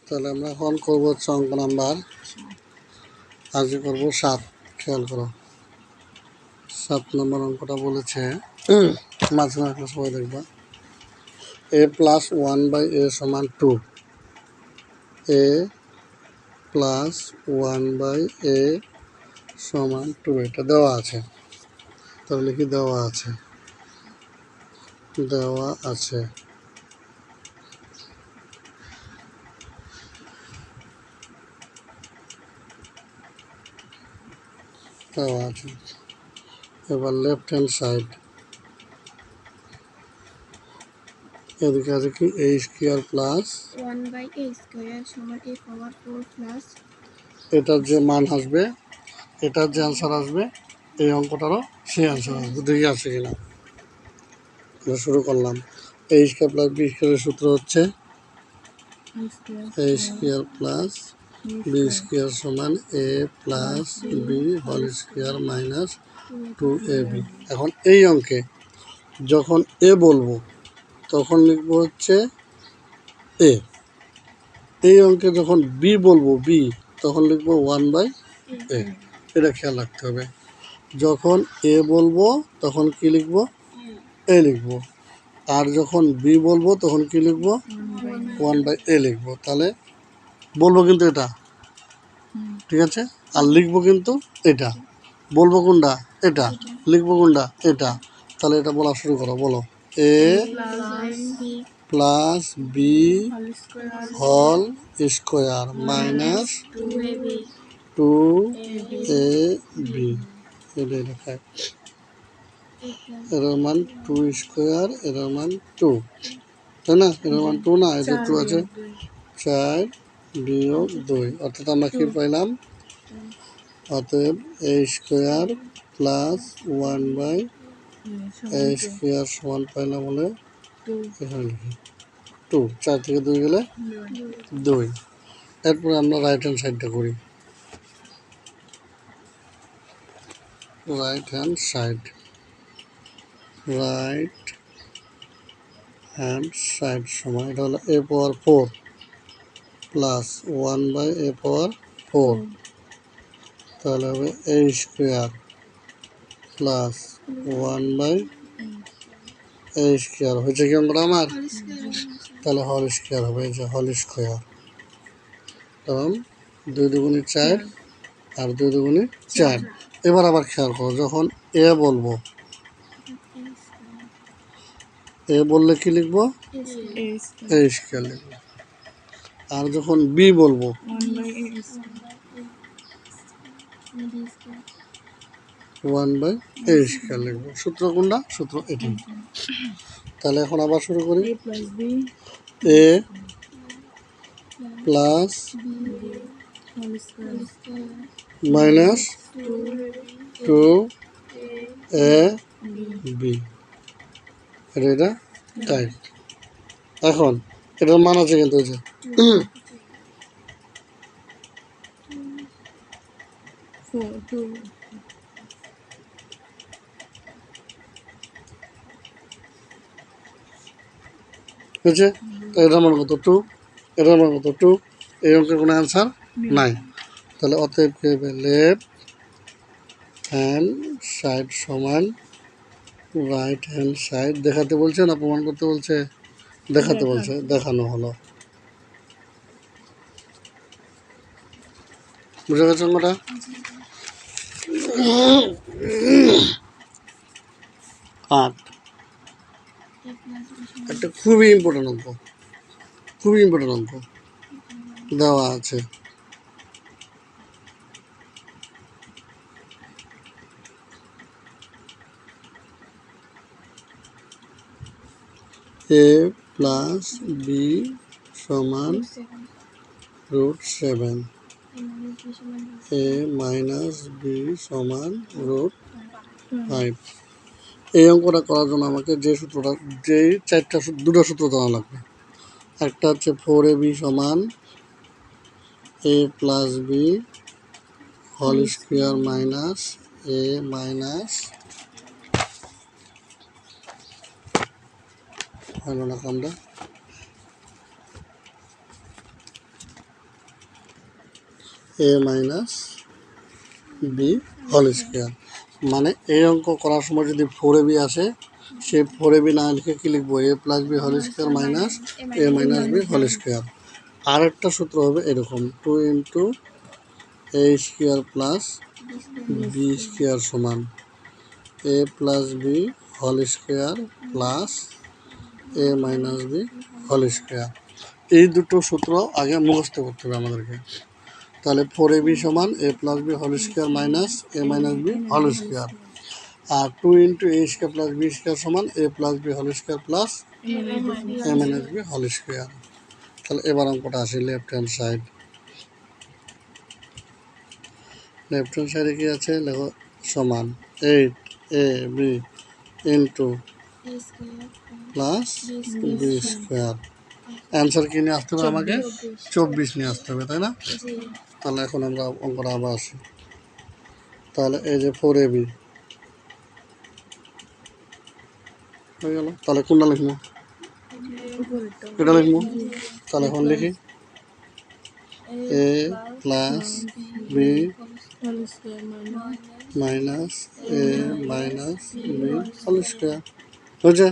তাহলে আমরা এখন করবো অঙ্ক নাম্বার, আজকে করবো 7। খেয়াল করো 7 নম্বর অঙ্কটা বলেছে, মাঝখানে একটা সবাই দেখবা, a প্লাস 1/a সমান 2, a প্লাস 1/a সমান 2, এটা দেওয়া আছে। তাহলে কি দেওয়া আছে? দেওয়া আছে দেওয়া আছে। এবার লেফট হ্যান্ড সাইড, এদিকে আছে কি a square plus 1/a square সমান a পাওয়ার 4 প্লাস, এটার যে মান আসবে, এটার যে অ্যান্সার আসবে, এই অঙ্কটারও সেই অ্যান্সার আসবে। দেখি আছে কিনা। আমরা শুরু করলাম। a স্কয়ার প্লাস b স্কয়ারের সূত্র হচ্ছে a square plus b square সমান a plus b whole square minus 2ab। এখন এই অঙ্কে যখন a বলবো তখন লিখবো হচ্ছে a, এই অঙ্কে যখন b বলবো b তখন লিখবো 1/a। এটা খেয়াল রাখতে হবে। যখন a বলবো তখন কি লিখবো? a লিখবো। আর যখন b বলবো তখন কি লিখবো? 1/a লিখবো। তাহলে বলবো কিন্তু এটা, ঠিক আছে, আর লিখবো কিন্তু এটা। বলবো কোনটা? এটা। লিখবো কোনটা? এটা। তাহলে এটা বলা শুরু করো, বলো a plus b whole square minus 2ab। এটা দেখায় এর মান 2 স্কোয়ার, এর মান 2, তাই না? এর মান 2 না, এটা 2 আছে, 4 বিয়োগ 2, অর্থাৎ আমরা কি পাইলাম? অতএব a square plus 1/a square সমান পাইলাম হলে এখানে লিখি 2, 4 থেকে 2 গেলে 2। এরপরে আমরা রাইট হ্যান্ড সাইডটা করি। Right hand side, right hand side সমান, এটা হলো a পাওয়ার 4 প্লাস 1/a পাওয়ার 4, তাহলে হবে a square plus 1/a square. হয়েছে কি অঙ্কটা আমার? তাহলে হল স্কোয়ার হবে, এই যে হল স্কোয়ার, কারণ 2 দুগুণে 4 আর 2 দুগুণে 4। এবার আবার খেয়াল করো, যখন এ বলবো, এ বললে কি লিখবো? a স্কোয়ার লিখবো। আর যখন বি বলবো 1/a স্কোয়ার লিখবো। সূত্র কোনটা? সূত্র এটি। তাহলে এখন আবার শুরু করি। a প্লাস মাইনাস 2ab, এটা তাই। এখন এটার মান আছে কিন্তু, ওই যে বুঝছে, এটার মান কত? 2, এটার মান কত? 2। এই অঙ্কের কোনো অ্যান্সার নাই। তাহলে অতএব কি হবে? লেফট হ্যান্ড সাইড সমান রাইট হ্যান্ড সাইড। দেখাতে বলছে না প্রমাণ করতে বলছে? দেখাতে বলছে, দেখানো হলো। বুঝে গেছে অঙ্কটা? আট, একটা খুবই ইম্পর্টেন্ট অঙ্ক, খুবই ইম্পর্টেন্ট অঙ্ক দেওয়া আছে। a প্লাস বি সমান √7, a মাইনাস বি সমান √5। এই অঙ্কটা করার জন্য আমাকে যে সূত্রটা, যেই দুটো সূত্র জানা লাগবে। একটা হচ্ছে 4ab সমান a plus B whole square minus a minus হলো না কামটা। A minus B whole square, মানে এই অঙ্ক করার সময় যদি 4ab আসে, সেই 4ab না লিখে কি লিখবো, A plus B whole square minus A minus B whole square. আর একটা সূত্র হবে এরকম, 2 into A square plus B square সমান A plus B whole square plus A minus B whole square. এই দুটো সূত্র আগে মুখস্থ করতে হবে আমাদেরকে। তাহলে 4ab সমান A plus B whole square minus A minus B whole square, আর 2 into A square plus B square সমান A plus B whole square plus A minus B whole square. তাহলে এবার অঙ্কটা আসি left hand side. Left hand সাইডে কি আছে দেখো, সমান 8ab into plus B square. Answer কি নিয়ে আসতে হবে আমাকে? 24 নিয়ে আসতে হবে, তাই না? তাহলে এখন আমরা অঙ্কটা আবার আসি। তাহলে এই যে 4ab হয়ে গেল। তাহলে কোনটা লিখবো? এটা লিখবো। তাহলে এখন লিখি এ plus B minus A minus B whole square হয়েছে।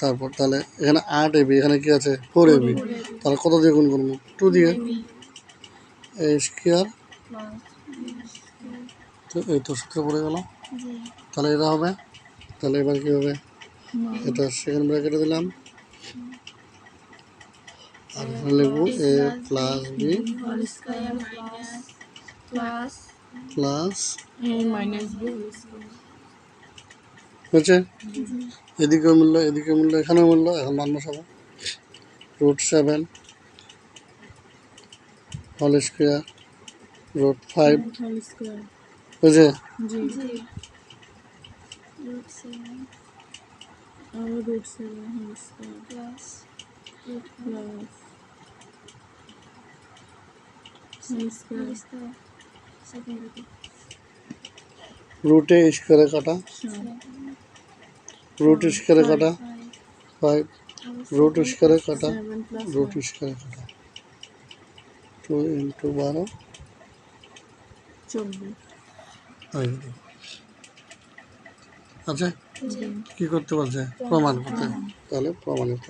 তারপর তাহলে এখানে 8ab, এখানে কি আছে 4ab, তাহলে কত দিয়ে গুণ করবো? 2 দিয়ে। এ স্কোয়ার, তো এই তো সূত্র পড়ে গেল। তাহলে এটা হবে, তাহলে এবার কি হবে, এটা সেকেন্ড ব্র্যাকেটে দিলাম, আর এখানে লিখবো এ প্লাস বি প্লাস হয়েছে। এদিকেও মূল্য এদিকে মূল্য এখানেও মূল্য, এখন মান বসাবো। √7 হোল স্কোয়ার √5 হয়েছে। রুটে স্কোয়ারে কাটা, রুট স্কোয়ারে কাটা 5, রুট স্কোয়ারে কাটা, রুট স্কোয়ারে কাটা 2 ইন্টু 12 24। আচ্ছা, কি করতে বলছে? প্রমাণ করতে। তাহলে প্রমাণিত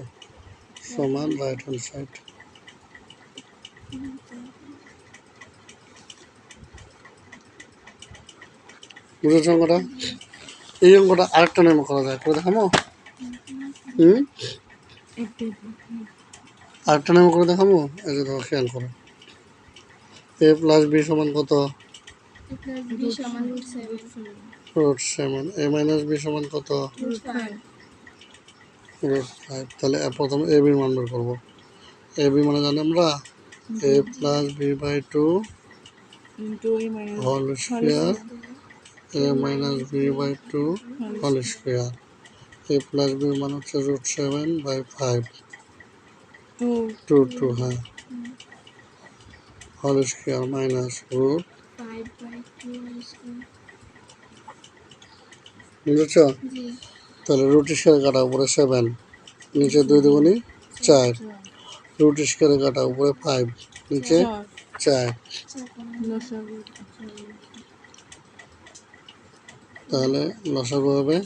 সমান রাইট হ্যান্ড সাইড। বুঝেছ অঙ্কটা? এই অঙ্কটা আরেকটা নিয়ম করা যায়, করে দেখাবো। আরেকটা নিয়ম করে দেখাবো। এই যে দেখো, খেয়াল করো, এ প্লাস বি সমান কত? √7। এ মাইনাস বি সমান কত? √5। তাহলে প্রথমে এ বির মান বের করবো। এ বি মানে জানি আমরা A plus B by 2 whole square A minus B by 2 whole square. A plus B মান হচ্ছে √7/5 2 হ্যাঁ, হোল স্কোয়ার মাইনাস √ বুঝেছ? তাহলে রুট স্কোয়ারে কাটা, উপরে 7, নিচে 2 দুগুণি 4, রুট স্কোয়ারে কাটা, উপরে 5, নিচে 4, তাহলে লসাগু হবে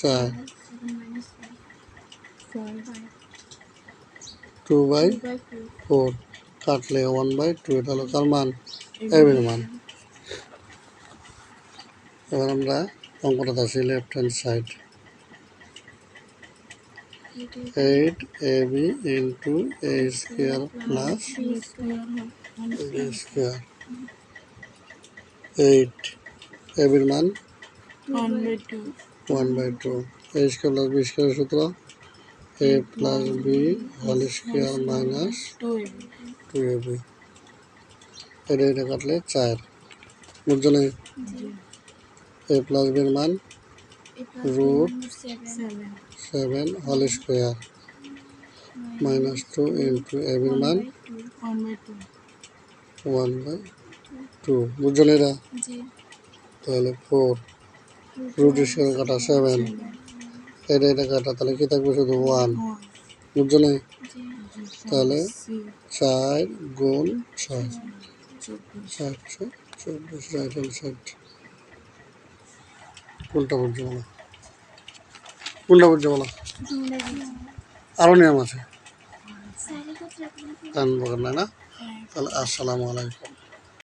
4, 2/4, কাটলে 1/2। এটা হলো কার মান? এর মান। এবার আমরা অঙ্কটা আসি left hand side. 8ab into A square plus B square 8, এর মান 1/2। এ স্কোয়ার প্লাস বি স্কোয়ারের সূত্র A plus B whole square minus 2ab। এটা কাটলে 4, বুঝছো না? এ প্লাস বির মান √7 হোল স্কোয়ার মাইনাস 2 ইন্টু এ বির মান 1/2, বুঝছো না এটা? তাহলে 4, রুট স্কোয়ার কাটা 7, এটা কাটা, তাহলে কি থাকবে? শুধু 1, বুঝছো না? তাহলে 4 গুণ 6, 424, রাইট হ্যান্ড সাইড। কোনটা বুঝছো বলো? কোনটা বুঝছো বলো? আরও নিয়ম আছে, কান বকার নাই না? তাহলে আসসালামু আলাইকুম।